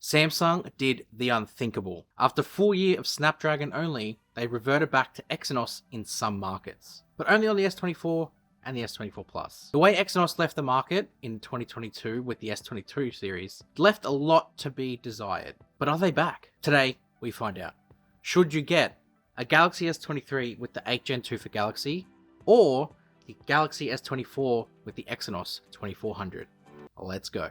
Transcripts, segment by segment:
Samsung did the unthinkable. After 4 years of Snapdragon only, they reverted back to Exynos in some markets, but only on the S24 and the S24 Plus. The way Exynos left the market in 2022 with the S23 series left a lot to be desired. But are they back? Today, we find out. Should you get a Galaxy S23 with the 8 Gen 2 for Galaxy, or the Galaxy S24 with the Exynos 2400? Let's go.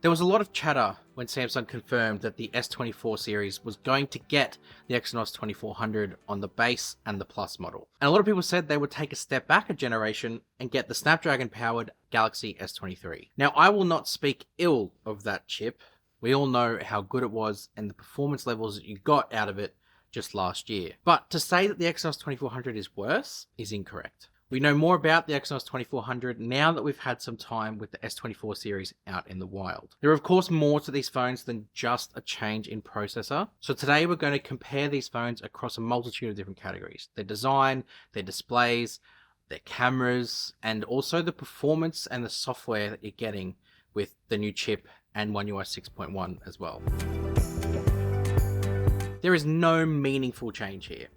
There was a lot of chatter when Samsung confirmed that the S24 series was going to get the Exynos 2400 on the base and the Plus model. And a lot of people said they would take a step back a generation and get the Snapdragon-powered Galaxy S23. Now, I will not speak ill of that chip. We all know how good it was and the performance levels that you got out of it just last year. But to say that the Exynos 2400 is worse is incorrect. We know more about the Exynos 2400 now that we've had some time with the S24 series out in the wild. There are of course more to these phones than just a change in processor. So today we're going to compare these phones across a multitude of different categories. Their design, their displays, their cameras, and also the performance and the software that you're getting with the new chip and One UI 6.1 as well. There is no meaningful change here.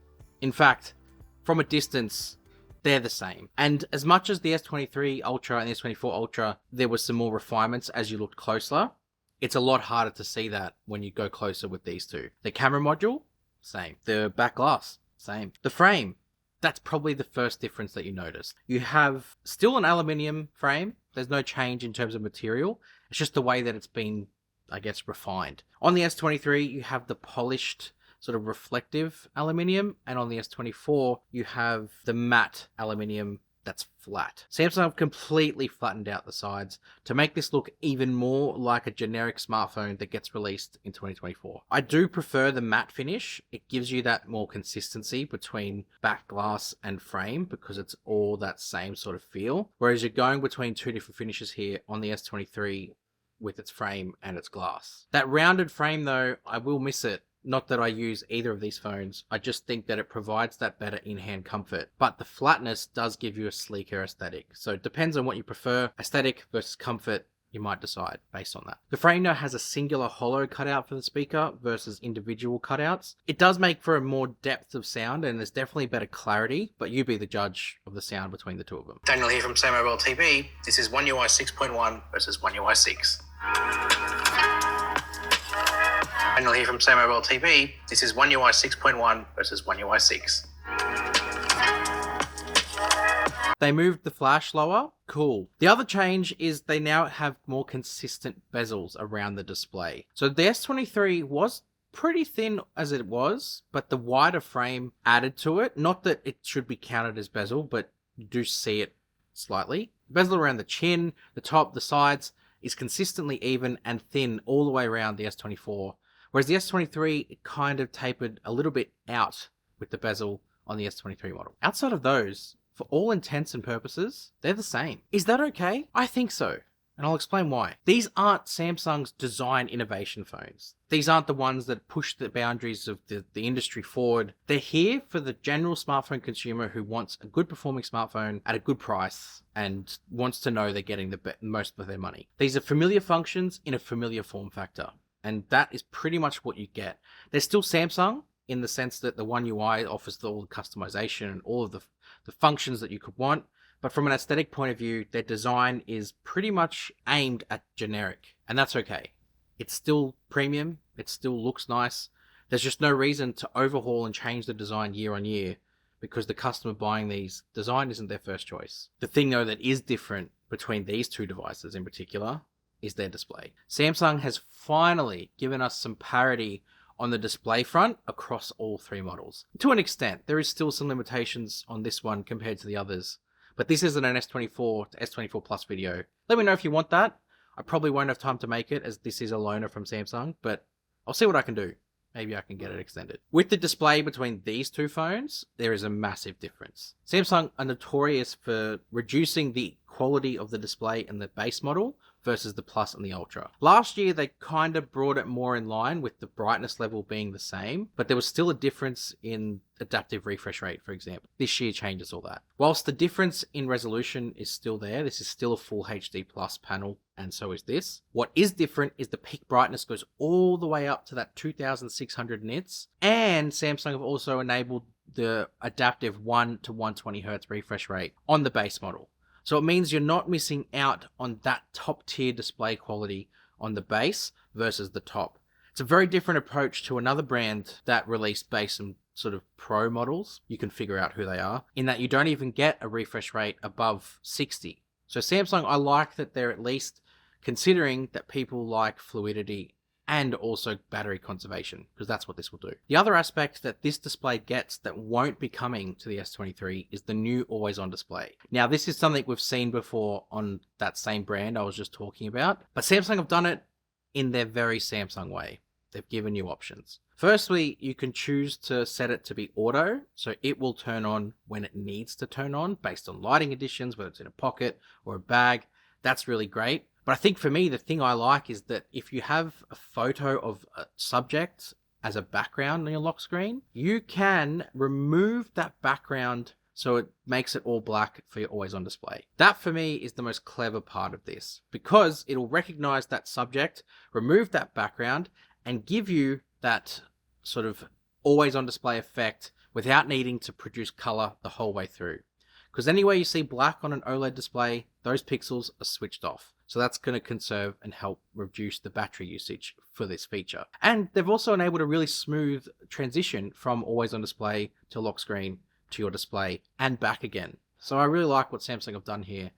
In fact, from a distance, they're the same. And as much as the S23 Ultra and the S24 Ultra, there was some more refinements as you looked closer, it's a lot harder to see that when you go closer with these two. The camera module, same. The back glass, same. The frame, that's probably the first difference that you notice. You have still an aluminium frame. There's no change in terms of material. It's just the way that it's been, I guess, refined. On the S23, you have the polished sort of reflective aluminium, and on the S24 you have the matte aluminium that's flat. Samsung have completely flattened out the sides to make this look even more like a generic smartphone that gets released in 2024. I do prefer the matte finish. It gives you that more consistency between back glass and frame because it's all that same sort of feel, whereas you're going between two different finishes here on the S23 with its frame and its glass. That rounded frame though, I will miss it. Not that I use either of these phones, I just think that it provides that better in-hand comfort. But the flatness does give you a sleeker aesthetic. So it depends on what you prefer, aesthetic versus comfort, you might decide based on that. The frame now has a singular hollow cutout for the speaker versus individual cutouts. It does make for a more depth of sound and there's definitely better clarity, but you be the judge of the sound between the two of them. Daniel here from Say Mobile TV. This is One UI 6.1 versus One UI 6. Daniel here from Say Mobile TV. This is One UI 6.1 versus One UI 6. They moved the flash lower. Cool. The other change is they now have more consistent bezels around the display. So the S23 was pretty thin as it was, but the wider frame added to it. Not that it should be counted as bezel, but you do see it slightly. Bezel around the chin, the top, the sides is consistently even and thin all the way around the S24. Whereas the S23, it kind of tapered a little bit out with the bezel on the S23 model. Outside of those, for all intents and purposes, they're the same. Is that okay? I think so. And I'll explain why. These aren't Samsung's design innovation phones. These aren't the ones that push the boundaries of the industry forward. They're here for the general smartphone consumer who wants a good performing smartphone at a good price and wants to know they're getting the most for their money. These are familiar functions in a familiar form factor. And that is pretty much what you get. They're still Samsung in the sense that the One UI offers all the customization and all of the functions that you could want. But from an aesthetic point of view, their design is pretty much aimed at generic. And that's okay. It's still premium. It still looks nice. There's just no reason to overhaul and change the design year on year because the customer buying these, design isn't their first choice. The thing though that is different between these two devices in particular is their display. Samsung has finally given us some parity on the display front across all three models. To an extent, there is still some limitations on this one compared to the others, but this isn't an S24 to S24 Plus video. Let me know if you want that. I probably won't have time to make it as this is a loaner from Samsung, but I'll see what I can do. Maybe I can get it extended. With the display between these two phones, there is a massive difference. Samsung are notorious for reducing the quality of the display in the base model versus the Plus and the Ultra. Last year, they kind of brought it more in line with the brightness level being the same, but there was still a difference in adaptive refresh rate, for example. This year changes all that. Whilst the difference in resolution is still there, this is still a full HD Plus panel, and so is this. What is different is the peak brightness goes all the way up to that 2600 nits, and Samsung have also enabled the adaptive 1 to 120 Hz refresh rate on the base model. So it means you're not missing out on that top tier display quality on the base versus the top. It's a very different approach to another brand that released base and sort of pro models. You can figure out who they are, in that you don't even get a refresh rate above 60. So Samsung, I like that they're at least considering that people like fluidity and also battery conservation, because that's what this will do. The other aspect that this display gets that won't be coming to the S23 is the new always-on display. Now, this is something we've seen before on that same brand I was just talking about, but Samsung have done it in their very Samsung way. They've given you options. Firstly, you can choose to set it to be auto, so it will turn on when it needs to turn on based on lighting conditions, whether it's in a pocket or a bag. That's really great. But I think for me, the thing I like is that if you have a photo of a subject as a background on your lock screen, you can remove that background so it makes it all black for your always on display. That for me is the most clever part of this, because it'll recognize that subject, remove that background, and give you that sort of always on display effect without needing to produce color the whole way through. Because anywhere you see black on an OLED display, those pixels are switched off. So that's going to conserve and help reduce the battery usage for this feature. And they've also enabled a really smooth transition from always on display to lock screen to your display and back again. So I really like what Samsung have done here.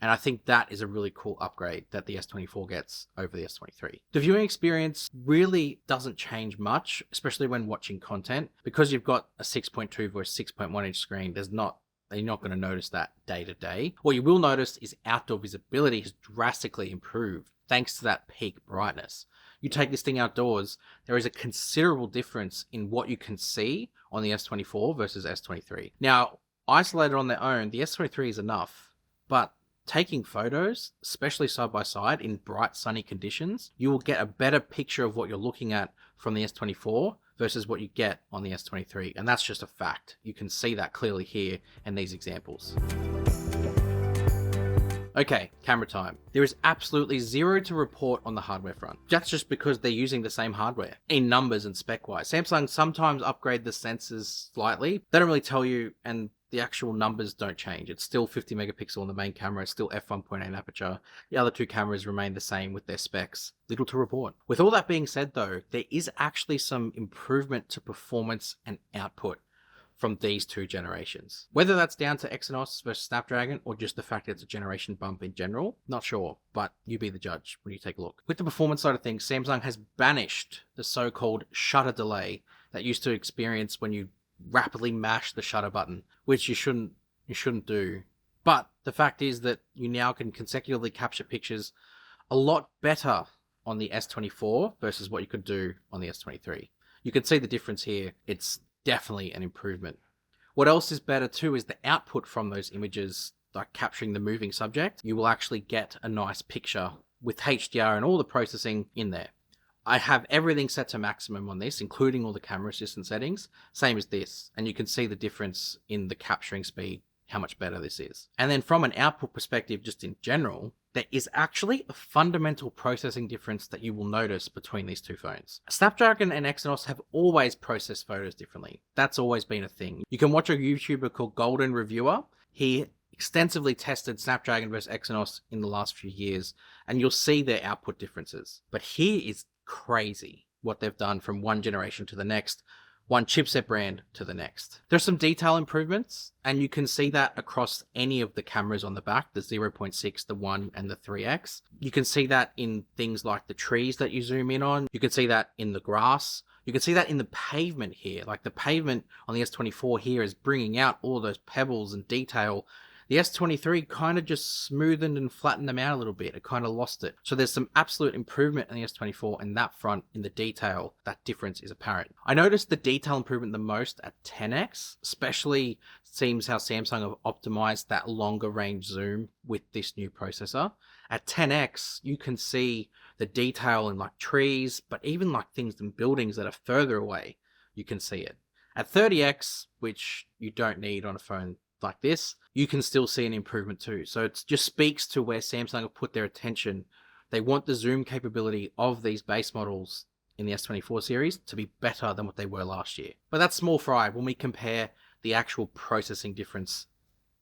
And I think that is a really cool upgrade that the S24 gets over the S23. The viewing experience really doesn't change much, especially when watching content. Because you've got a 6.2 versus 6.1 inch screen, you're not going to notice that day to day. What you will notice is outdoor visibility has drastically improved thanks to that peak brightness. You take this thing outdoors, there is a considerable difference in what you can see on the S24 versus S23. Now, isolated on their own, the S23 is enough, but taking photos, especially side by side in bright sunny conditions, you will get a better picture of what you're looking at from the S24 versus what you get on the S23. And that's just a fact. You can see that clearly here in these examples. Okay, camera time. There is absolutely zero to report on the hardware front. That's just because they're using the same hardware in numbers and spec-wise. Samsung sometimes upgrade the sensors slightly. They don't really tell you, and the actual numbers don't change. It's still 50 megapixel on the main camera, it's still f1.8 aperture. The other two cameras remain the same with their specs. Little to report. With all that being said though, there is actually some improvement to performance and output from these two generations. Whether that's down to Exynos versus Snapdragon or just the fact that it's a generation bump in general, not sure, but you be the judge when you take a look. With the performance side of things, Samsung has banished the so-called shutter delay that used to experience when you rapidly mash the shutter button, which you shouldn't do. But the fact is that you now can consecutively capture pictures a lot better on the S24 versus what you could do on the S23. You can see the difference here. It's definitely an improvement. What else is better too is the output from those images, like capturing the moving subject. You will actually get a nice picture with HDR and all the processing in there. I have everything set to maximum on this, including all the camera assistant settings, same as this. And you can see the difference in the capturing speed, how much better this is. And then from an output perspective, just in general, there is actually a fundamental processing difference that you will notice between these two phones. Snapdragon and Exynos have always processed photos differently. That's always been a thing. You can watch a YouTuber called Golden Reviewer. He extensively tested Snapdragon versus Exynos in the last few years, and you'll see their output differences. But here is crazy what they've done from one generation to the next, one chipset brand to the next. There's some detail improvements, and you can see that across any of the cameras on the back, the 0.6, the 1, and the 3X. You can see that in things like the trees that you zoom in on. You can see that in the grass. You can see that in the pavement here. Like the pavement on the S24 here is bringing out all those pebbles and detail. The S23 kind of just smoothened and flattened them out a little bit. It kind of lost it. So there's some absolute improvement in the S24 in that front, in the detail. That difference is apparent. I noticed the detail improvement the most at 10x, especially seems how Samsung have optimized that longer range zoom with this new processor. At 10x, you can see the detail in like trees, but even like things in buildings that are further away, you can see it. At 30x, which you don't need on a phone like this, you can still see an improvement too. So it just speaks to where Samsung have put their attention. They want the zoom capability of these base models in the S24 series to be better than what they were last year. But that's small fry when we compare the actual processing difference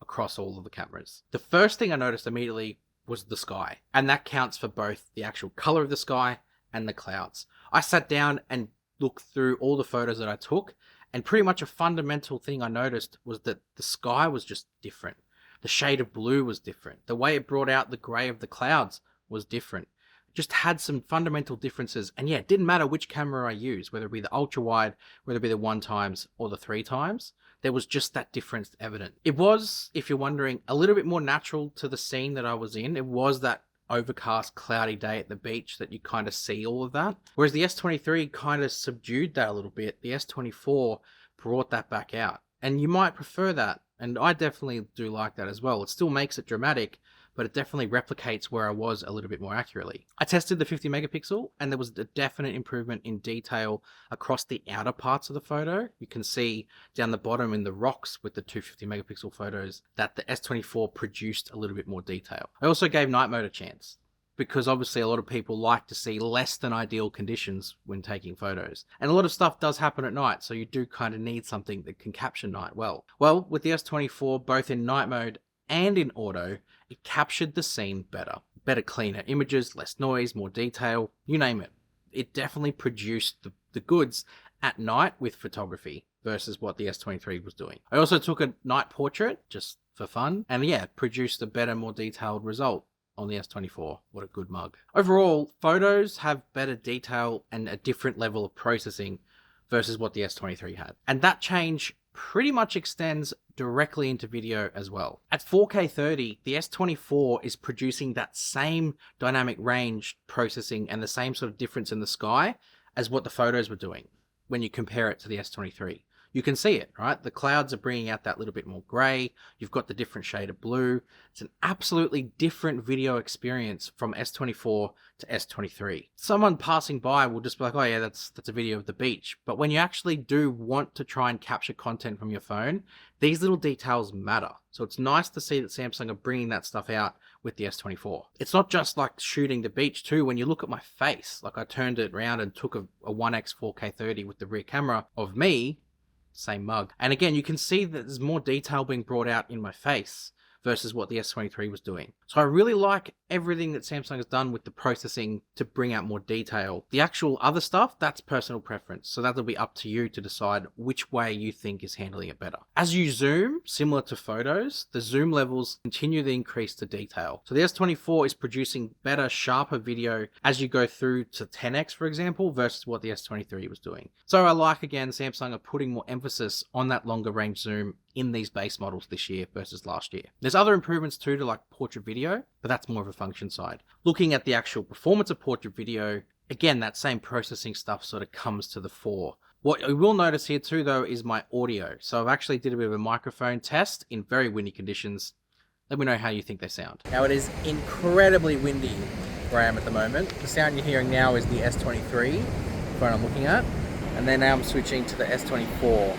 across all of the cameras. The first thing I noticed immediately was the sky, and that counts for both the actual color of the sky and the clouds. I sat down and looked through all the photos that I took, and pretty much a fundamental thing I noticed was that the sky was just different. The shade of blue was different. The way it brought out the gray of the clouds was different. It just had some fundamental differences. And yeah, it didn't matter which camera I used, whether it be the ultra wide, whether it be the 1x or the 3x. There was just that difference evident. It was, if you're wondering, a little bit more natural to the scene that I was in. It was that overcast, cloudy day at the beach that you kind of see all of that. Whereas the S23 kind of subdued that a little bit. The S24 brought that back out. And you might prefer that. And I definitely do like that as well. It still makes it dramatic, but it definitely replicates where I was a little bit more accurately. I tested the 50 megapixel and there was a definite improvement in detail across the outer parts of the photo. You can see down the bottom in the rocks with the 250 megapixel photos that the S24 produced a little bit more detail. I also gave night mode a chance, because obviously a lot of people like to see less than ideal conditions when taking photos. And a lot of stuff does happen at night, so you do kind of need something that can capture night well. Well, with the S24, both in night mode and in auto, it captured the scene better. Better, cleaner images, less noise, more detail, you name it. It definitely produced the goods at night with photography versus what the S23 was doing. I also took a night portrait just for fun, and yeah, produced a better, more detailed result on the S24. What a good mug. Overall, photos have better detail and a different level of processing versus what the S23 had. And that change pretty much extends directly into video as well. At 4K 30, the S24 is producing that same dynamic range processing and the same sort of difference in the sky as what the photos were doing when you compare it to the S23. You can see it, right? The clouds are bringing out that little bit more gray. You've got the different shade of blue. It's an absolutely different video experience from S24 to S23. Someone passing by will just be like, oh yeah, that's a video of the beach. But when you actually do want to try and capture content from your phone, these little details matter. So it's nice to see that Samsung are bringing that stuff out with the S24. It's not just like shooting the beach too. When you look at my face, like I turned it around and took a 1x 4K 30 with the rear camera of me, same mug. And again, you can see that there's more detail being brought out in my face versus what the S23 was doing. So I really like everything that Samsung has done with the processing to bring out more detail. The actual other stuff, that's personal preference. So that'll be up to you to decide which way you think is handling it better. As you zoom, similar to photos, the zoom levels continue to increase the detail. So the S24 is producing better, sharper video as you go through to 10x, for example, versus what the S23 was doing. So I like, again, Samsung are putting more emphasis on that longer range zoom in these base models this year versus last year. There's other improvements too to like portrait video, but that's more of a function side. Looking at the actual performance of portrait video, again, that same processing stuff sort of comes to the fore. What you will notice here too, though, is my audio. So I've actually did a bit of a microphone test in very windy conditions. Let me know how you think they sound. Now, it is incredibly windy where I am at the moment. The sound you're hearing now is the S23 phone I'm looking at, and then now I'm switching to the S24.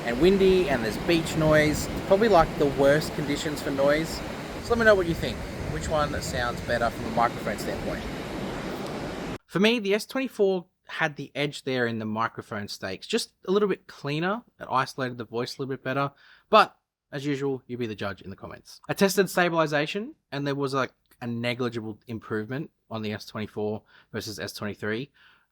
And windy, and there's beach noise. It's probably like the worst conditions for noise. So let me know what you think. Which one sounds better from a microphone standpoint? For me, the S24 had the edge there in the microphone stakes. Just a little bit cleaner. It isolated the voice a little bit better. But as usual, you be the judge in the comments. I tested stabilization, and there was like a negligible improvement on the S24 versus S23.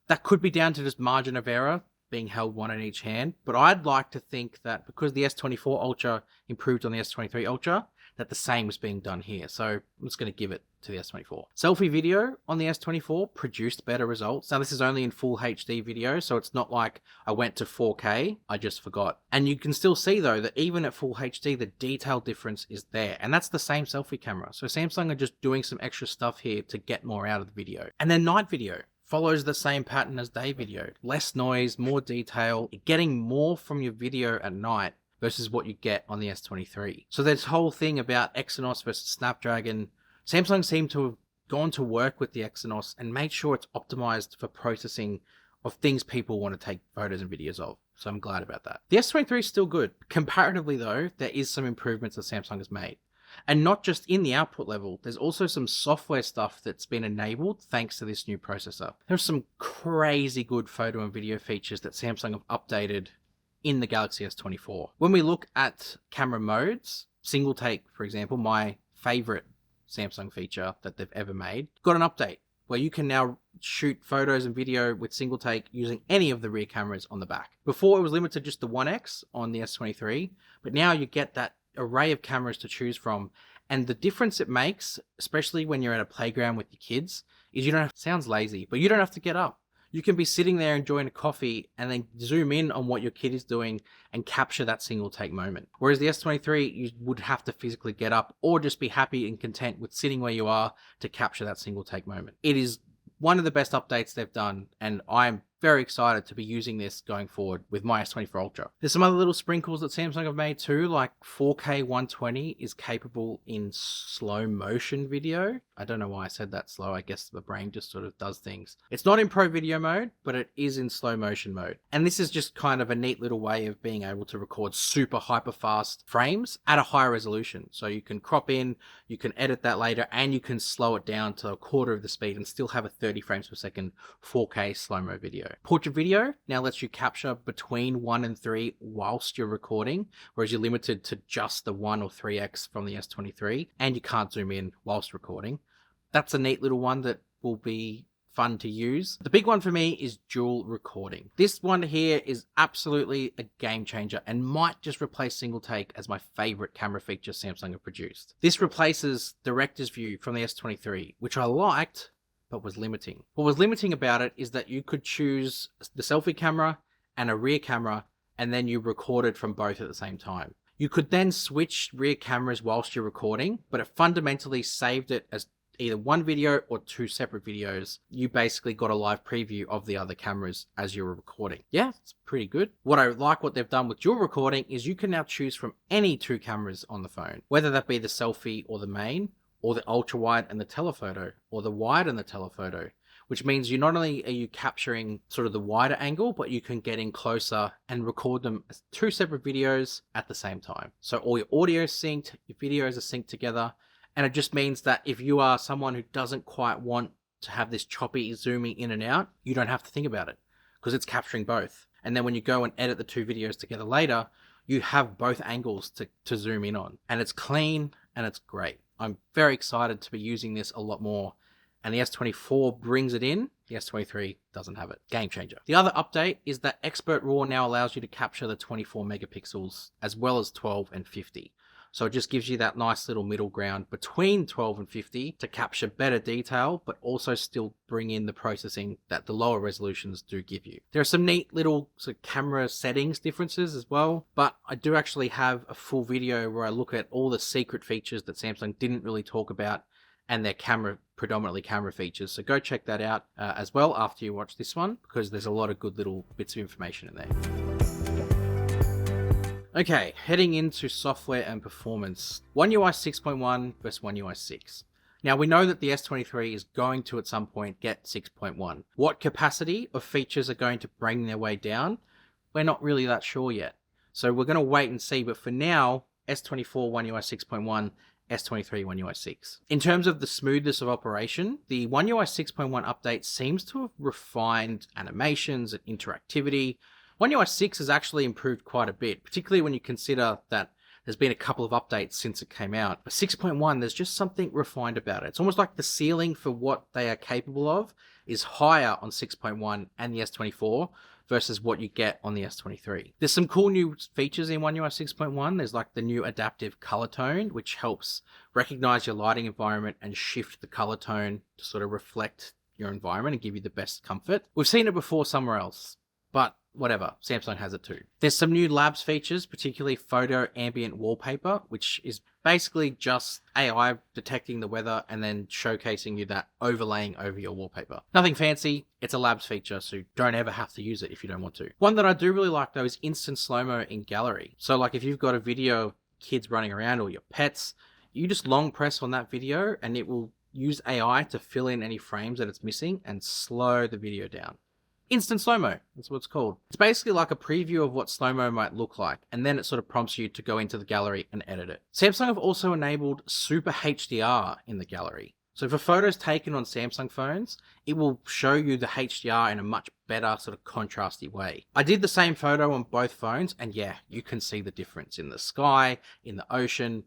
That could be down to just margin of error, being held one in each hand, but I'd like to think that because the S24 Ultra improved on the S23 Ultra, that the same was being done here. So I'm just going to give it to the S24. Selfie video on the S24 produced better results. Now this is only in full HD video, so it's not like I went to 4K, I just forgot. And you can still see though that even at full HD, the detail difference is there. And that's the same selfie camera. So Samsung are just doing some extra stuff here to get more out of the video. And then night video follows the same pattern as day video. Less noise, more detail, you're getting more from your video at night versus what you get on the S23. So this whole thing about Exynos versus Snapdragon, Samsung seem to have gone to work with the Exynos and made sure it's optimized for processing of things people want to take photos and videos of. So I'm glad about that. The S23 is still good. Comparatively though, there is some improvements that Samsung has made. And not just in the output level, there's also some software stuff that's been enabled thanks to this new processor. There's some crazy good photo and video features that Samsung have updated in the Galaxy S24. When we look at camera modes, single take, for example, my favorite Samsung feature that they've ever made, got an update where you can now shoot photos and video with single take using any of the rear cameras on the back. Before it was limited just to 1x on the S23, but now you get that array of cameras to choose from. And the difference it makes, especially when you're at a playground with your kids, is you don't have, sounds lazy, but you don't have to get up. You can be sitting there enjoying a coffee and then zoom in on what your kid is doing and capture that single take moment. Whereas the S23, you would have to physically get up or just be happy and content with sitting where you are to capture that single take moment. It is one of the best updates they've done, and I'm very excited to be using this going forward with my S24 Ultra. There's some other little sprinkles that Samsung have made too, like 4K 120 is capable in slow motion video. I don't know why I said that slow. I guess the brain just sort of does things. It's not in pro video mode, but it is in slow motion mode. And this is just kind of a neat little way of being able to record super hyper fast frames at a higher resolution. So you can crop in, you can edit that later, and you can slow it down to a quarter of the speed and still have a 30 frames per second 4K slow-mo video. Portrait video now lets you capture between 1 and 3 whilst you're recording, whereas you're limited to just the 1 or 3x from the S23, and you can't zoom in whilst recording. That's a neat little one that will be fun to use. The big one for me is dual recording. This one here is absolutely a game changer and might just replace single take as my favorite camera feature Samsung have produced. This replaces director's view from the S23, which I liked, but was limiting. What was limiting about it is that you could choose the selfie camera and a rear camera, and then you recorded from both at the same time. You could then switch rear cameras whilst you're recording, but it fundamentally saved it as either one video or 2 separate videos. You basically got a live preview of the other cameras as you were recording. Yeah, it's pretty good. What I like what they've done with dual recording is you can now choose from any 2 cameras on the phone, whether that be the selfie or the main, or the ultra wide and the telephoto, or the wide and the telephoto, which means you not only are you capturing sort of the wider angle, but you can get in closer and record them as 2 separate videos at the same time. So all your audio is synced, your videos are synced together, and it just means that if you are someone who doesn't quite want to have this choppy zooming in and out, you don't have to think about it because it's capturing both. And then when you go and edit the 2 videos together later, you have both angles to zoom in on, and it's clean and it's great. I'm very excited to be using this a lot more, and the S24 brings it in. The S23 doesn't have it. Game changer. The other update is that Expert RAW now allows you to capture the 24 megapixels as well as 12 and 50. So it just gives you that nice little middle ground between 12 and 50 to capture better detail, but also still bring in the processing that the lower resolutions do give you. There are some neat little sort of camera settings differences as well, but I do actually have a full video where I look at all the secret features that Samsung didn't really talk about and their predominantly camera features. So go check that out as well after you watch this one, because there's a lot of good little bits of information in there. Okay, heading into software and performance. One UI 6.1 versus One UI 6. Now we know that the S23 is going to at some point get 6.1. What capacity of features are going to bring their way down? We're not really that sure yet. So we're going to wait and see, but for now, S24 One UI 6.1, S23 One UI 6. In terms of the smoothness of operation, the One UI 6.1 update seems to have refined animations and interactivity. One UI 6 has actually improved quite a bit, particularly when you consider that there's been a couple of updates since it came out. But 6.1, there's just something refined about it. It's almost like the ceiling for what they are capable of is higher on 6.1 and the S24 versus what you get on the S23. There's some cool new features in One UI 6.1. There's like the new adaptive color tone, which helps recognize your lighting environment and shift the color tone to sort of reflect your environment and give you the best comfort. We've seen it before somewhere else, but whatever, Samsung has it too. There's some new labs features, particularly photo ambient wallpaper, which is basically just AI detecting the weather and then showcasing you that overlaying over your wallpaper. Nothing fancy, it's a labs feature, so you don't ever have to use it if you don't want to. One that I do really like though is instant slow-mo in gallery. So like if you've got a video of kids running around or your pets, you just long press on that video and it will use AI to fill in any frames that it's missing and slow the video down. Instant slow-mo, that's what it's called. It's basically like a preview of what slow-mo might look like, and then it sort of prompts you to go into the gallery and edit it. Samsung have also enabled Super HDR in the gallery. So for photos taken on Samsung phones, it will show you the HDR in a much better sort of contrasty way. I did the same photo on both phones, and yeah, you can see the difference in the sky, in the ocean.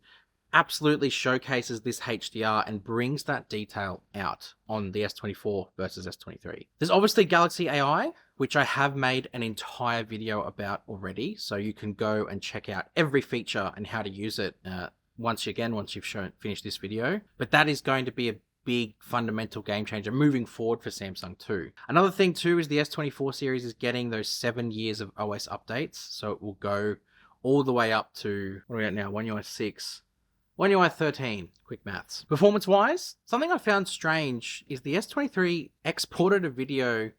Absolutely showcases this HDR and brings that detail out on the S24 versus S23. There's obviously Galaxy AI, which I have made an entire video about already, so you can go and check out every feature and how to use it once you've finished this video. But that is going to be a big fundamental game changer moving forward for Samsung too. Another thing too is the S24 series is getting those 7 years of OS updates, so it will go all the way up to, what are we at now, One UI 6. oneui 13, quick maths. Performance-wise, something I found strange is the S23 exported a video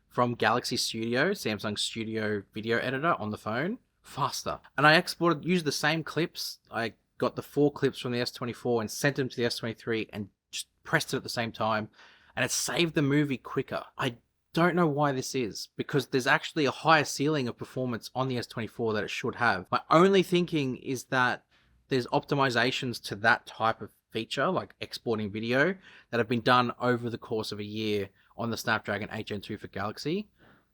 from Galaxy Studio, Samsung Studio video editor on the phone, faster. And I used the same clips. I got the 4 clips from the S24 and sent them to the S23 and just pressed it at the same time, and it saved the movie quicker. I don't know why this is, because there's actually a higher ceiling of performance on the S24 that it should have. My only thinking is that there's optimizations to that type of feature, like exporting video, that have been done over the course of a year on the Snapdragon 8 Gen 2 for Galaxy.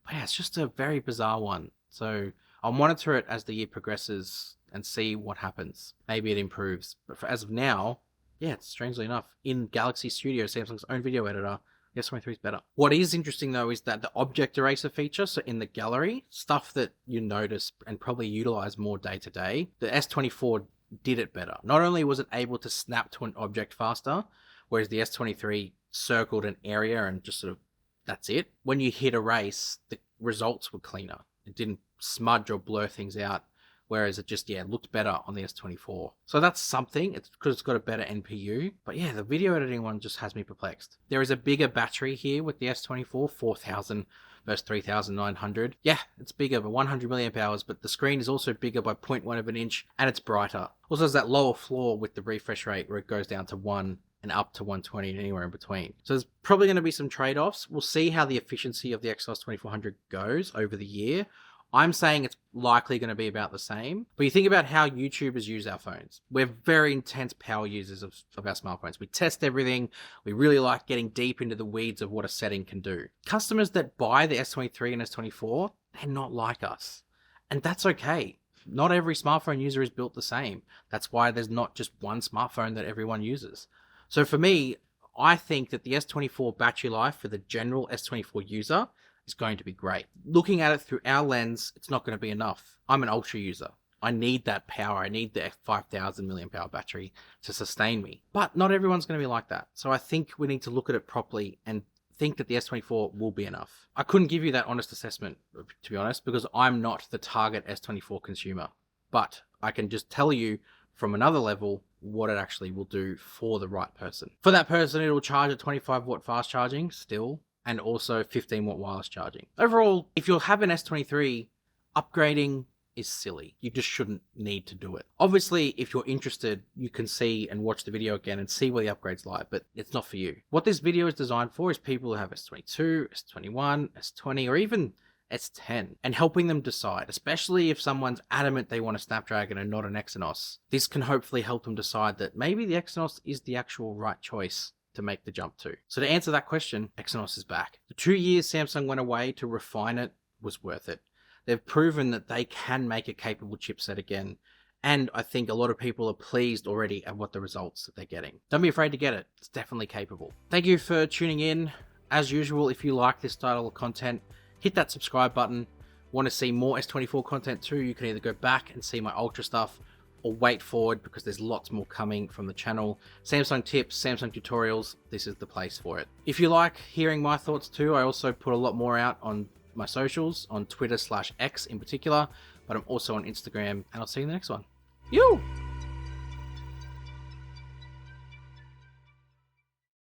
But yeah, it's just a very bizarre one. So I'll monitor it as the year progresses and see what happens. Maybe it improves. But as of now, yeah, strangely enough, in Galaxy Studio, Samsung's own video editor, the S23 is better. What is interesting though is that the object eraser feature, so in the gallery, stuff that you notice and probably utilize more day to day, the S24 did it better. Not only was it able to snap to an object faster, whereas the S23 circled an area and just sort of, that's it. When you hit erase, the results were cleaner. It didn't smudge or blur things out, whereas it just, yeah, looked better on the S24. So that's something. It's because it's got a better NPU. But yeah, the video editing one just has me perplexed. There is a bigger battery here with the S24, 4000 versus 3900. Yeah, it's bigger by 100 milliamp hours, but the screen is also bigger by 0.1 of an inch, and it's brighter. Also has that lower floor with the refresh rate where it goes down to 1 and up to 120 and anywhere in between. So there's probably going to be some trade-offs. We'll see how the efficiency of the Exynos 2400 goes over the year. I'm saying it's likely going to be about the same. But you think about how YouTubers use our phones. We're very intense power users of our smartphones. We test everything. We really like getting deep into the weeds of what a setting can do. Customers that buy the S23 and S24, they're not like us. And that's okay. Not every smartphone user is built the same. That's why there's not just one smartphone that everyone uses. So for me, I think that the S24 battery life for the general S24 user is going to be great. Looking at it through our lens, it's not going to be enough. I'm an ultra user. I need that power. I need the 5000 milliamp hour battery to sustain me. But not everyone's going to be like that. So I think we need to look at it properly and think that the S24 will be enough. I couldn't give you that honest assessment, to be honest, because I'm not the target S24 consumer. But I can just tell you from another level what it actually will do for the right person. For that person, it will charge at 25 watt fast charging still, and also 15 watt wireless charging. Overall, if you have an S23, upgrading is silly. You just shouldn't need to do it. Obviously, if you're interested, you can see and watch the video again and see where the upgrades lie, but it's not for you. What this video is designed for is people who have S22, S21, S20, or even S10, and helping them decide, especially if someone's adamant they want a Snapdragon and not an Exynos. This can hopefully help them decide that maybe the Exynos is the actual right choice to make the jump to. So to answer that question, Exynos is back. The 2 years Samsung went away to refine it was worth it. They've proven that they can make a capable chipset again, and I think a lot of people are pleased already at what the results that they're getting. Don't be afraid to get it. It's definitely capable. Thank you for tuning in. As usual, if you like this style of content, hit that subscribe button. Want to see more S24 content too, you can either go back and see my Ultra stuff or wait forward because there's lots more coming from the channel. Samsung tips, Samsung tutorials, this is the place for it. If you like hearing my thoughts too, I also put a lot more out on my socials, on Twitter/X in particular, but I'm also on Instagram, and I'll see you in the next one. Yo!